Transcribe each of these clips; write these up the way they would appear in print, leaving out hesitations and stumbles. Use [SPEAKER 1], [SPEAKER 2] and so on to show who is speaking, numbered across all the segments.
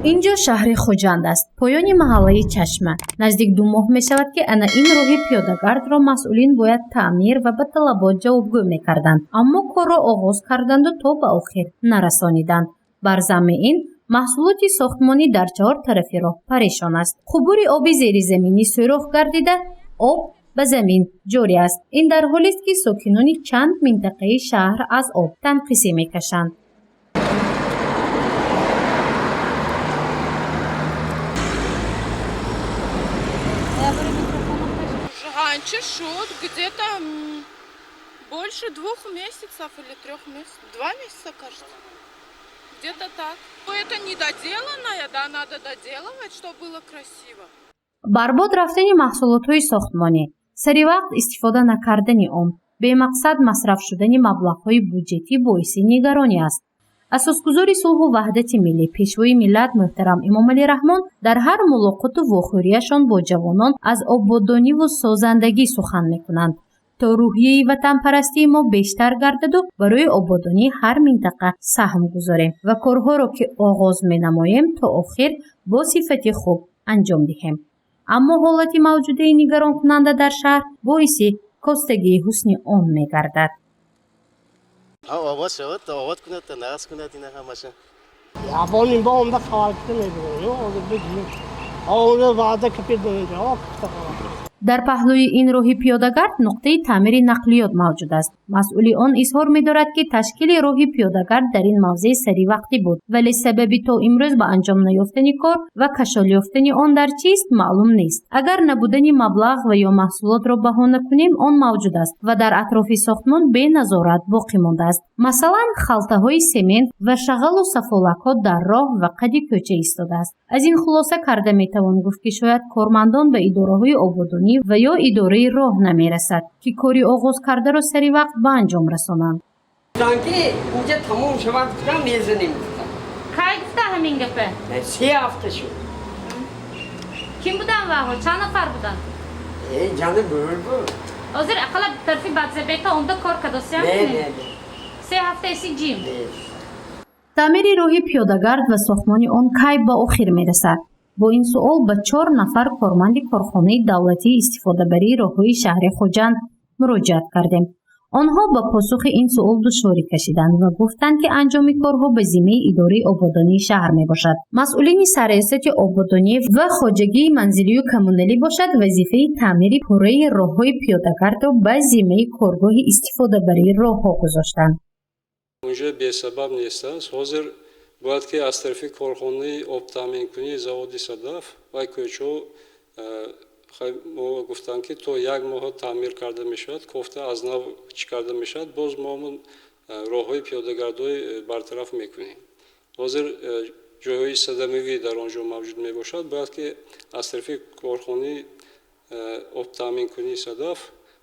[SPEAKER 1] اینجا شهر خوجند است. پایان محله چشمه. نزدیک 2 ماه می شود که انا این راه پیاده‌گرد را مسئولین باید تعمیر و به طلبات جوابگو می‌کردند، اما کار را آغاز کردند و تا به آخر نرسانیدند. بر ضمن این محصولات ساختمانی در 4 طرف راه پریشان است. عبور آب زیرزمینی سوراخ گردیده، آب به زمین جاری است. این در حالی است که ساکنان چند منطقه شهر از آب تنقیصی می‌کشند.
[SPEAKER 2] Раньше шел где-то больше 2 месяцев или 3 месяцев. 2 месяца, кажется. Где-то так. Это недоделанное, да, надо доделывать, чтобы было красиво.
[SPEAKER 1] برباد رفتن محصولات ساختمانی، سری وقت استفاده نکردن آن، به مقصد مصرف شدن مبلغ‌های بودجتی باعث نگرانی است. اساسگزار صلح و وحدت ملی پیشوای ملت محترم امام علی رحمان در هر ملاقات و واخوریشان با جوانان از آبادانی و سازندگی سخن می‌کنند تا روحیه وطن پرستی ما بیشتر گردد و برای آبادانی هر منطقه سهم گذاریم و کارها را که آغاز می‌نماییم تا آخر با صفت خوب انجام دهیم. اما حالت موجود نگران کننده در شهر باعث کاستگی حسن آن می‌گردد.
[SPEAKER 3] آواز شد، آواز کنید تا نقص کنید اینا همشه.
[SPEAKER 4] اولین با اون دفعه خالص نمی‌دونم. آواز بگیم. آواز وعده کپید اونجا.
[SPEAKER 1] در پهلوی این راه پیاده‌گرد نقطه تعمیر نقلیات موجود است. مسئول آن اظهار می‌دارد که تشکیل راه پیاده‌گرد در این موضع سری وقتی بود، ولی سببی تا امروز به انجام نیافتن کار و کشال یافتن آن در چیست معلوم نیست. اگر نبودن مبلغ و یا محصولات را بهانه کنیم آن موجود است و در اطراف ساختمان به نظارت باقی مانده است. مثلا خلطه‌های سمنت و شغل و سفالک‌ها در راه و قد کوچه ایستاده است. از این خلاصه کرده می‌توان گفت که شاید کارمندان به اداره‌های آبادانی و یا اداره راه نمی‌رسد که کاری آغاز کرده را سری وقت به انجام رسانند.
[SPEAKER 5] sanki اینجا تمام شود کدام میزنیم.
[SPEAKER 6] کی گفته همین گپه؟
[SPEAKER 5] 3 هفته شد.
[SPEAKER 6] kim بودن و چند نفر بودن؟
[SPEAKER 5] جان بود.
[SPEAKER 6] حاضر اقلا طرفی بادزبیتا اوندا کار کدوسیام
[SPEAKER 5] نه.
[SPEAKER 6] 3 هفته سی جیم.
[SPEAKER 1] تعمیر راه پیاده‌گرد و ساختمان آن کی به آخر می‌رسد؟ با این سوال به 4 نفر کارمند کارخانه دولتی استفاده بری راه‌های شهر خوجند مراجعت کردیم. آنها با پاسخ این سوال دشواری کشیدند و گفتند که انجام کارها به ذمه اداره آبادانی شهر میباشد. مسئولین سرایست آبادانی و خواجگی منزلی و کمونالی باشد وظیفه تعمیر پره راه‌های پیاده‌گرد را به ذمه کارگاه استفاده بری راه‌ها گذاشتند.
[SPEAKER 7] اونجا بی سبب نیست. حاضر باید که از طرف کارخانه آب تامین کنی زواد صدف و کوچو ما گفتن که تو 1 ماه تعمیر کرده میشد، گفته از نو چی کرده میشد، باز ما راههای پیاده‌گردی برطرف میکنیم. حاضر جاهای صدمه‌ای در آنجا موجود میباشد، باید که از طرف کارخانه آب تامین کنی صدف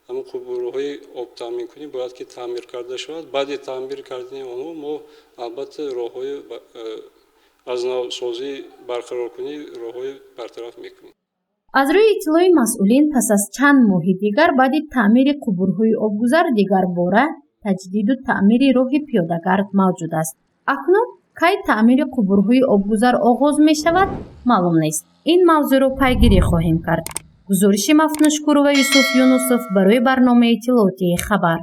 [SPEAKER 7] همون قبورهای آب تامین کنی باید که تعمیر کرده شود. بعد تعمیر کردن آنها ما البته راههای از نو سازی برقرار کنی راههای برطرف میکنیم.
[SPEAKER 1] از روی اطلاع مسئولین پس از چند ماه دیگر بعد تعمیر قبورهای آبگذر دیگر باره تجدید و تعمیر راه پیاده‌گرد موجود است. اکنون کی تعمیر قبورهای آبگذر آغاز می شود معلوم نیست. این موضوع را پیگیری خواهیم کرد. گزارش مفنوشکور و یوسف یونوسف برای برنامه اطلاعاتی خبر.